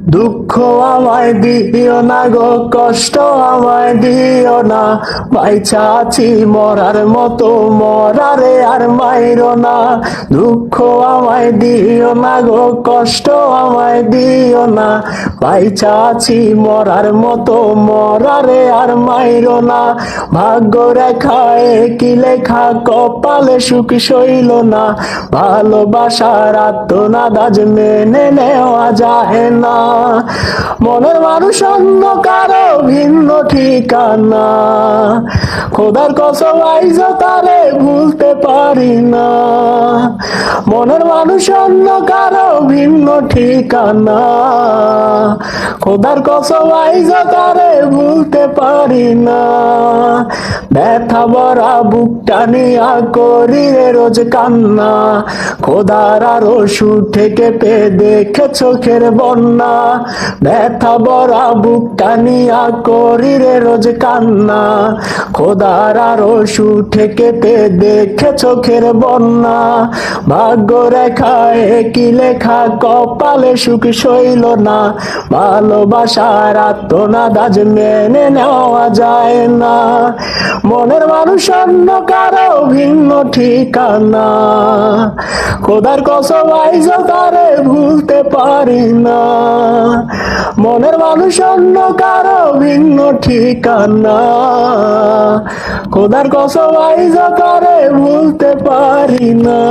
দুঃখ আমায় দিও না গো, কষ্ট আমায় দিও না, বাইচা আছি মরার মতো, মরারে আর মাইরো না। দুঃখ আমায় দিও না গো, কষ্ট আমায় দিও না, বাইচা আছি মরার মতো, মরারে আর মাইরো না। ভাগ্য রেখায় কি লেখা, কপালে সুখ সইল না, ভালোবাসার আত্মনাদ আজ মেনে নেওয়া যায় না। মনের মানুষ অন্য কারো ভিন্ন ঠিকানা, খোদার কসম আইজ তারে ভুলতে পারি না। মনের মানুষ অন্য কারো ভিন্ন ঠিকানা, খোদার কসম আইজ তারে ভুলতে পারি না। ব্যথা ভরা বুকটা নিয়া করি রে রোজ কান্না, খোদার আরো সুর থেকে পে দেখে চোখের বন্যা। ব্যথা ভরা বুকটা নিয়া করি রে রোজ কান্না, খোদার আরো সুর থেকে পে দেখে চোখের বন্যা। ভাগ্য রেখায় কি লেখা, কপালে সুখ সইল না, ভালোবাসার আত্মনাদ আজ মেনে নেওয়া যায় না। মনের মানুষ অন্য কারো ভিন্ন ঠিকানা, খোদার কসম আইজ তারে ভুলতে পারি না। মনের মানুষ অন্য কারো ভিন্ন ঠিকানা, খোদার কসম আইজ তারে ভুলতে পারি না।